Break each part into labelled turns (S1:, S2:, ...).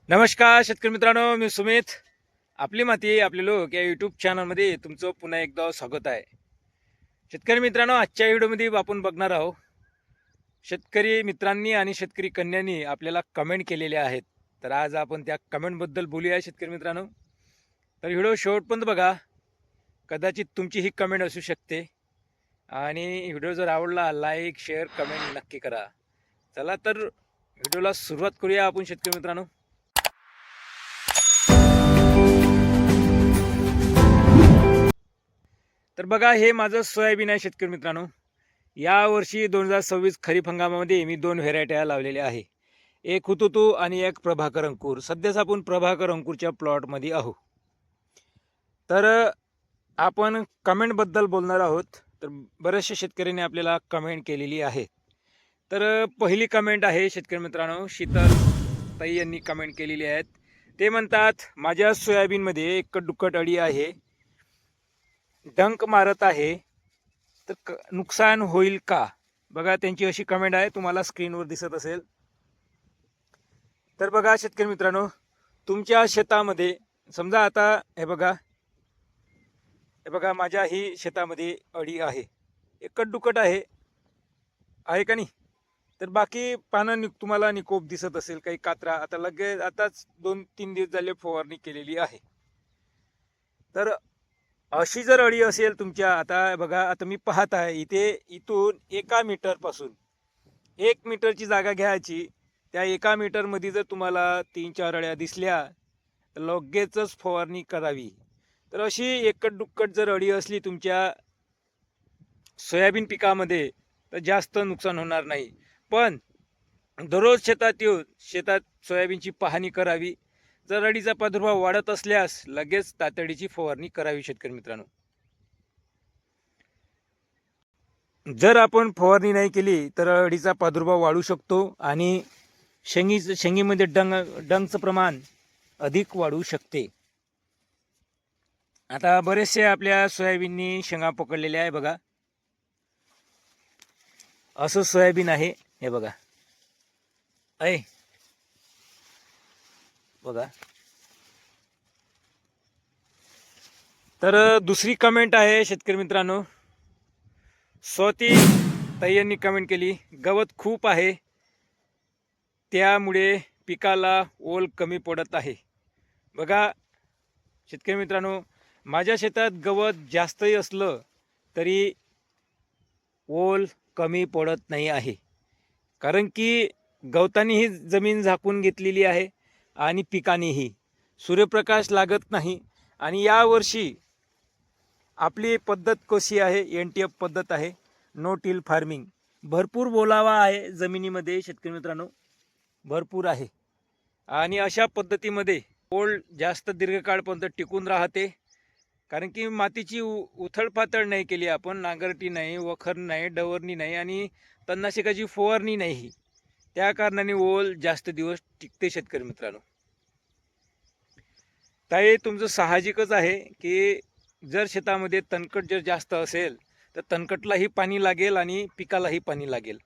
S1: नमस्कार शेतकरी मित्रांनो, मी सुमित. आपली माती आपले लोक या यूट्यूब चॅनलमध्ये तुमचं पुन्हा एकदा स्वागत आहे. शेतकरी मित्रांनो, आजच्या व्हिडिओमध्ये आपण बघणार आहोत, शेतकरी मित्रांनी आणि शेतकरी कन्यांनी आपल्याला कमेंट केलेल्या आहेत. तर आज आपण त्या कमेंटबद्दल बोलूया शेतकरी मित्रांनो. तर व्हिडिओ शेवटपर्यंत बघा, कदाचित तुमची ही कमेंट असू शकते. आणि व्हिडिओ जर आवडला लाईक शेअर कमेंट नक्की करा. चला तर व्हिडिओला सुरुवात करूया आपण शेतकरी मित्रांनो. तर बघा, हे माझं सोयाबीन आहे शेतकरी मित्रांनो. यावर्षी 2026 खरीप हंगामामध्ये मी दोन व्हेरायट्या लावलेल्या आहे. एक हुतुतू आणि एक प्रभाकर अंकुर. सध्याच आपण प्रभाकर अंकुरच्या प्लॉटमध्ये आहोत. तर आपण कमेंटबद्दल बोलणार आहोत. तर बरेचशा शेतकऱ्यांनी आपल्याला कमेंट केलेली आहे. तर पहिली कमेंट आहे शेतकरी मित्रांनो, शीतल ताई यांनी कमेंट केलेली आहेत. ते म्हणतात, माझ्या सोयाबीनमध्ये एक दुक्कट अळी आहे, डंक मारत आहे, तर नुकसान होईल का? बघा, त्यांची अशी कमेंट आहे, तुम्हाला स्क्रीनवर दिसत असेल. तर बघा शेतकरी मित्रांनो, तुमच्या शेतामध्ये समजा आता हे बघा माझ्या ही शेतामध्ये अळी आहे, एकच दुकट आहे का नाही? तर बाकी पानं तुम्हाला निकोप दिसत असेल, काही कात्रा. आता लगेच आताच 2-3 दिवस झाले फवारणी केलेली आहे. तर अशी जर अळी असेल तुमच्या, आता बघा, आता मी पाहत आहे इथे, इथून 1 मीटरपासून 1 मीटरची जागा घ्यायची. त्या 1 मीटरमध्ये जर तुम्हाला 3-4 अळ्या दिसल्या तर लगेचच फवारणी करावी. तर अशी एकट दुक्कट जर अळी असली तुमच्या सोयाबीन पिकामध्ये तर जास्त नुकसान होणार नाही. पण दररोज शेतात सोयाबीनची पाहणी करावी. जर अळीचा प्रादुर्भाव वाढत असल्यास लगेच तातडीची फवारणी करावी शेतकरी मित्रांनो. जर आपण फवारणी नाही केली तर अळीचा प्रादुर्भाव वाढू शकतो आणि शेंगीमध्ये डंगचं प्रमाण अधिक वाढू शकते. आता बरेचसे आपल्या सोयाबीननी शेंगा पकडलेल्या आहे. बघा, असं सोयाबीन आहे, हे बघा आहे, बघा. तर दुसरी कमेंट आहे शेतकरी मित्रांनो, स्वाती ताई यांनी कमेंट केली, गवत खूप आहे त्यामुळे पिकाला ओल कमी पडत आहे. बघा शेतकरी मित्रांनो, माझ्या शेतात गवत जास्तही असलं तरी ओल कमी पडत नाही आहे. कारण की गवतानीही जमीन झाकून घेतलेली आहे आणि पिकांनीही सूर्यप्रकाश लागत नाही. आणि यावर्षी आपली पद्धत कशी आहे, NTF पद्धत आहे, नो टिल फार्मिंग. भरपूर बोलावा आहे जमिनीमध्ये शेतकरी मित्रांनो, भरपूर आहे. आणि अशा पद्धतीमध्ये ओल जास्त दीर्घकाळपर्यंत टिकून राहते. कारण की मातीची उथळपाथळ नाही केली आपण, नांगरटी नाही, वखर नाही, डवरणी नाही आणि तणनाशकाची फवारणी नाही. त्या कारणाने ओल जास्त दिवस टिकते शेतकरी मित्रांनो. ताई, तुमचं साहजिकच आहे की जर शेतामध्ये तणकट जर जास्त असेल तर तणकटलाही पाणी लागेल आणि पिकालाही पाणी लागेल.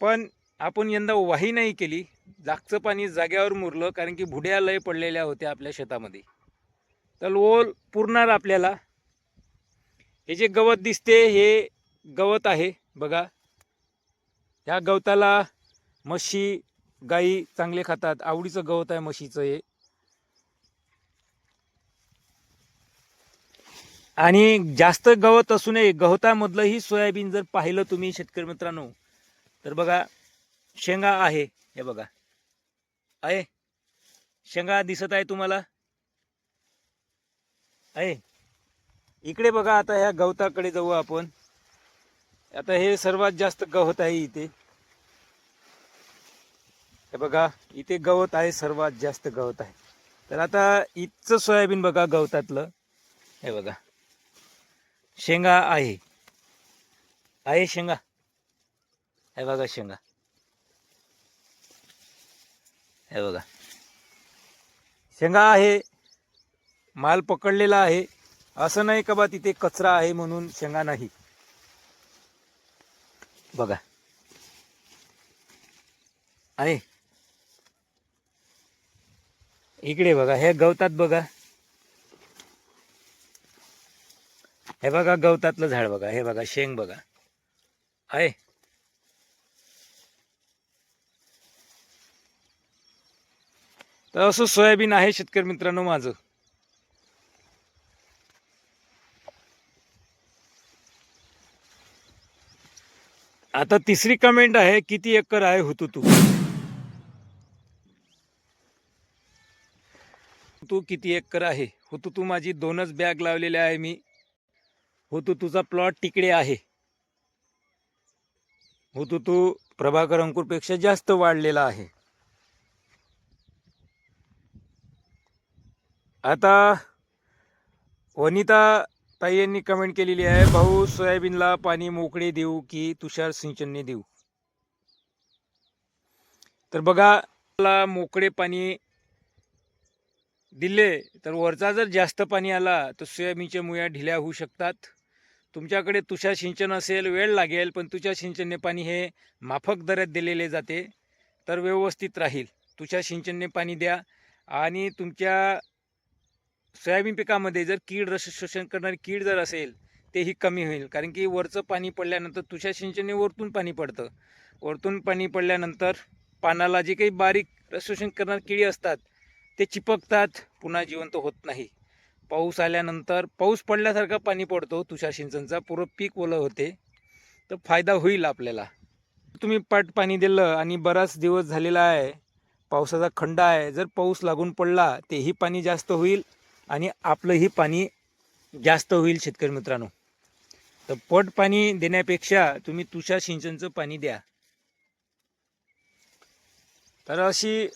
S1: पण आपण यंदा वाही नाही केली, जागचं पाणी जाग्यावर मुरलं, कारण की भुड्या लय पडलेल्या होत्या आपल्या शेतामध्ये. तर ओल पुरणार आपल्याला. हे जे गवत दिसते हे गवत आहे बघा. ह्या गवताला म्हशी गाई चांगले खातात, आवडीचं गवत आहे म्हशीचं हे. आणि जास्त गवत असू नये, गवतामधलंही सोयाबीन जर पाहिलं तुम्ही शेतकरी मित्रांनो, तर बघा शेंगा आहे, हे बघा आहे, शेंगा दिसत आहे तुम्हाला आहे. इकडे बघा, आता ह्या गवताकडे जाऊ आपण. आता हे सर्वात जास्त गवत आहे इथे, हे बघा, इथे गवत आहे, सर्वात जास्त गवत आहे. तर आता इथचं सोयाबीन बघा गवतातलं, हे बघा शेंगा आहे शेंगा, हे बघा शेंगा, हे बघा शेंगा आहे, माल पकडलेला आहे. असं नाही का बा तिथे कचरा आहे म्हणून शेंगा नाही. बघा आहे. इकडे बघा, हे गवतात बघा, हे बघा गवतातलं झाड बघा, हे बघा शेंग बघा आहे. तर असं सोयाबीन आहे शेतकरी मित्रांनो माझं. आता तिसरी कमेंट आहे, किती एकर आहे हुतुतू. तू किती एकर आहे हुतुतू? माझी 2च बॅग लावलेल्या आहे मी. हुतुतूचा प्लॉट तिकडे आहे. हुतुतू प्रभाकर अंकुरपेक्षा जास्त वाढलेला आहे. आता वनिता ताई यांनी कमेंट केलेली आहे, भाऊ सोयाबीनला पाणी मोकळे देऊ की तुषार सिंचनने देऊ? तर बघा, मोकळे पाणी दिले तर वरचा जर जास्त पाणी आला तर सोयाबीनच्या मुळ्या ढिल्या होऊ शकतात. तुमच्याकडे तुषार सिंचन असेल, वेळ लागेल, पण तुषार सिंचनने पाणी हे माफक दरात दिलेले जाते, तर व्यवस्थित राहील. तुषार सिंचनने पाणी द्या. आणि तुमच्या सोयाबीन पिकामध्ये जर कीड, रस शोषण करणारी कीड जर असेल, तेही कमी होईल. कारण की वरचं पाणी पडल्यानंतर तुषार सिंचनने वरतून पाणी पडतं. वरतून पाणी पडल्यानंतर पानाला जे काही बारीक रस शोषण करणारी किडी असतात ते चिपकतात, पुन्हा जिवंत होत नाही. पाऊस आल्यानंतर पाऊस पडल्यासारखा पाणी पडतो तुषार सिंचनचा, पूर्ण पीक ओलं होते, तर फायदा होईल आपल्याला. तुम्ही पाट पाणी दिलं आणि बराच दिवस झालेला आहे, पावसाचा खंड आहे, जर पाऊस लागून पडला तेही पाणी जास्त होईल आणि आपलंही पाणी जास्त होईल शेतकरी मित्रांनो. तर पट पाणी देण्यापेक्षा तुम्ही तुषार सिंचनचं पाणी द्या. तर अशी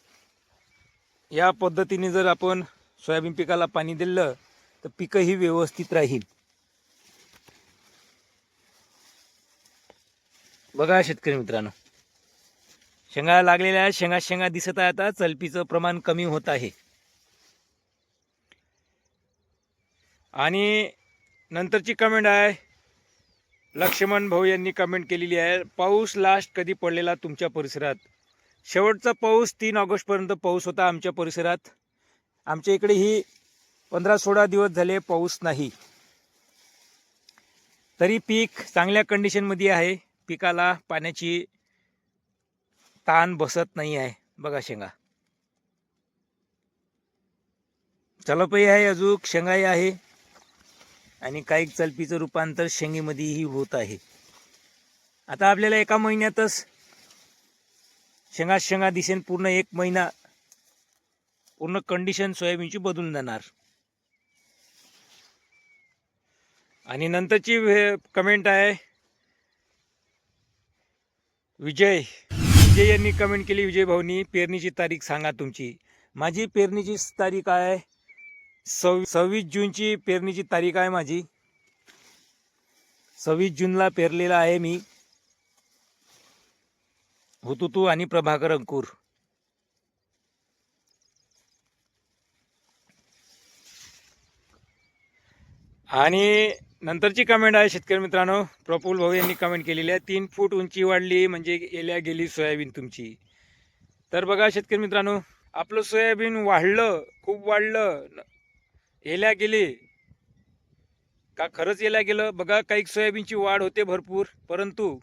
S1: या पद्धतीने जर आपण सोयाबीन पिकाला पाणी दिलं तर पीकही व्यवस्थित राहील. बघा शेतकरी मित्रांनो, शेंगा लागलेल्या आहेत, शेंगा दिसत आहे. आता चलपीचं प्रमाण कमी होत आहे. आणि नंतरची कमेंट आहे, लक्ष्मण भाऊ यांनी कमेंट केलेली आहे, पाऊस लास्ट कधी पडलेला तुमच्या परिसरात? शेवटचा पाऊस 3 ऑगस्टपर्यंत पाऊस होता आमच्या परिसरात. आमच्या इकडे ही 15-16 दिवस झाले पाऊस नाही. तरी पीक चांगल्या कंडिशनमध्ये आहे. पिकाला पाण्याची ताण बसत नाही आहे. बघा शेंगा चलपही आहे, अजून शेंगाही आहे, आणि काही चलपीचं रूपांतर शेंगेमध्येही होत आहे. आता आपल्याला एका महिन्यातच शेंगा दिसेन. पूर्ण 1 महिना पूर्ण कंडिशन सोयाबीनची बदलून जाणार. आणि नंतरची कमेंट आहे, विजय यांनी कमेंट केली, विजय भाऊनी, पेरणीची तारीख सांगा तुमची. माझी पेरणीची तारीख आहे 26 जूनची पेरणीची तारीख आहे माझी. 26 जूनला पेरलेला आहे मी हुतुतू आणि प्रभाकर अंकुर. आणि नंतरची कमेंट आहे शेतकरी मित्रांनो, प्रफुल्ल भाऊ यांनी कमेंट केलेली आहे, 3 फूट उंची वाढली म्हणजे एल्या गेली सोयाबीन तुमची. तर बघा शेतकरी मित्रांनो, आपलं सोयाबीन वाढलं, खूप वाढलं, एल्या गेली का? खरंच एल्या गेलं? बघा, काही सोयाबीनची वाढ होते भरपूर, परंतु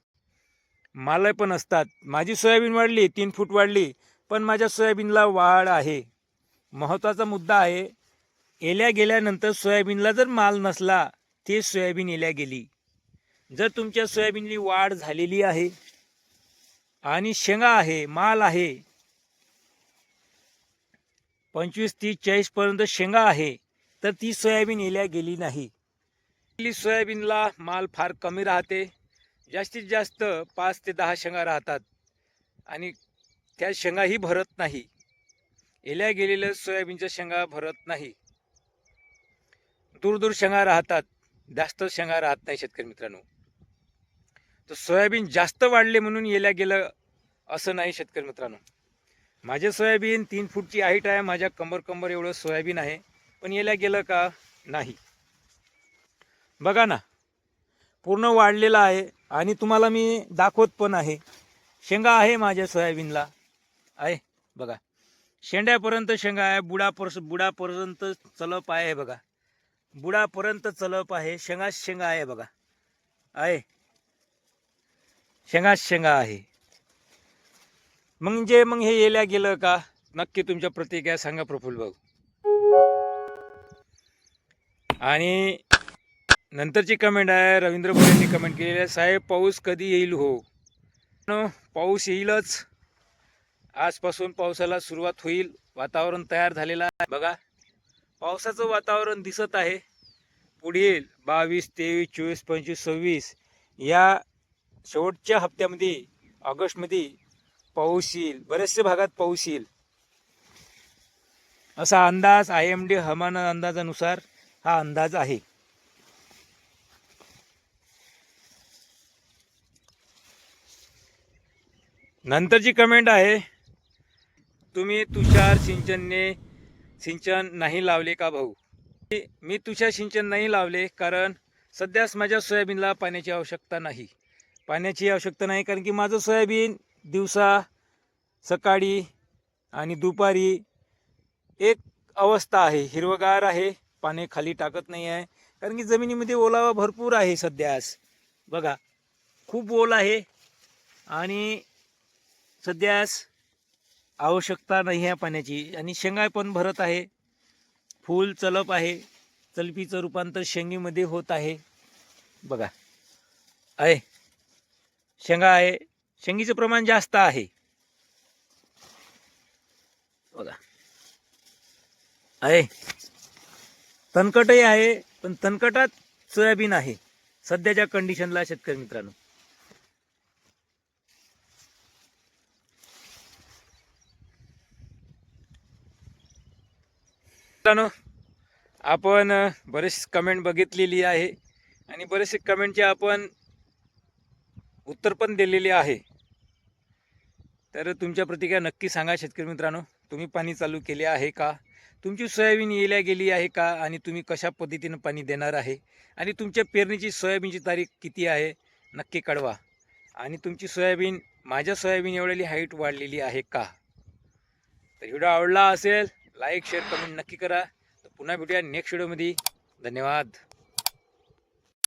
S1: माल पण असतात. माझी सोयाबीन वाढली, 3 फूट वाढली, पण माझ्या सोयाबीनला वाढ आहे. महत्त्वाचा मुद्दा आहे, एल्या गेल्यानंतर सोयाबीनला जर माल नसला, ते सोयाबीन एल्या गेली. जर तुमच्या सोयाबीनची वाढ झालेली आहे आणि शेंगा आहे, माल आहे, 25, 30, 40 पर्यंत शेंगा आहे, तर ती सोयाबीन एल्या गेली नाही. सोयाबीनला माल फार कमी राहते, जास्तीत जास्त 5 ते 10 शेंगा राहतात, आणि त्या शेंगाही भरत नाही. एल्या गेलेल्या सोयाबीनच्या शेंगा भरत नाही, दूर शेंगा राहतात, जास्त शेंगा राहत नाही शेतकरी मित्रांनो. तर सोयाबीन जास्त वाढले म्हणून एल्या गेलं असं नाही शेतकरी मित्रांनो. माझे सोयाबीन 3 फूटची हाईट आहे, माझ्या कंबर एवढं सोयाबीन आहे, पण एल्या गेलं का? नाही. बघा ना, पूर्ण वाढलेला आहे, आणि तुम्हाला मी दाखवत पण आहे. शेंगा आहे माझ्या सोयाबीनला आहे, बघा शेंड्यापर्यंत शेंगा आहे, बुडापर्यंत चलप आहे बघा, बुडापर्यंत चलप आहे, शेंगाच शेंगा आहे बघा, आहे शेंगाच शेंगा आहे. मग हे येल्या गेलं का? नक्की तुमच्या प्रतिक्रिया सांगा प्रफुल्ल भाऊ. आणि नंतरची कमेंट आहे, रवींद्र भोळे यांनी कमेंट केलेली आहे, साहेब पाऊस कधी येईल हो? पाऊस येईलच, आजपासून पावसाला सुरुवात होईल, वातावरण तयार झालेलं आहे बघा, पावसाचं वातावरण दिसत आहे. पुढील 22, 23, 24, 25, 26 या शेवटच्या हप्त्यामध्ये ऑगस्टमध्ये पाऊस येईल, बरेचसे भागात पाऊस येईल असा अंदाज IMD हवामान अंदाजानुसार हा अंदाज आहे. नंतरची कमेंट आहे, तुम्ही तुषार सिंचन नाही लावले का भाऊ? मी तुषार सिंचन नाही लावले कारण सध्याच माझ्या सोयाबीनला पाण्याची आवश्यकता नाही. कारण की माझं सोयाबीन दिवसा, सकाळी आणि दुपारी एक अवस्था आहे, हिरवगार आहे, पाणी खाली टाकत नाही आहे. कारण की जमिनीमध्ये ओलावा भरपूर आहे. सध्यास बघा खूप ओल आहे आणि सध्यास आवश्यकता नाही आहे पाण्याची. आणि शेंगा पण भरत आहे, फूल चलप आहे, चलपीचं रूपांतर शेंगीमध्ये होत आहे बघा, आहे शेंगा आहे, शेंगीचं प्रमाण जास्त आहे बघा, आहे तणकटही आहे, पण तणकटात सोयाबीन आहे सध्याच्या कंडिशनला शेतकरी मित्रांनो. आपण बरेच कमेंट बघितलेली आहे आणि बरेचसे कमेंटचे आपण उत्तर पण दिलेले आहे. तर तुमच्या प्रतिक्रिया नक्की सांगा शेतकरी मित्रांनो. तुम्ही पाणी चालू केले आहे का? तुमची सोयाबीन येल्या गेली आहे का? आणि तुम्ही कशा पद्धतीने पाणी देणार आहे? आणि तुमच्या पेरणीची सोयाबीनची तारीख किती आहे नक्की कळवा. आणि तुमची सोयाबीन माझ्या सोयाबीन एवढी हाईट वाढलेली आहे का? तर व्हिडिओ आवडला असेल लाईक शेअर कमेंट नक्की करा. तर पुन्हा भेटूया नेक्स्ट व्हिडिओमध्ये. धन्यवाद.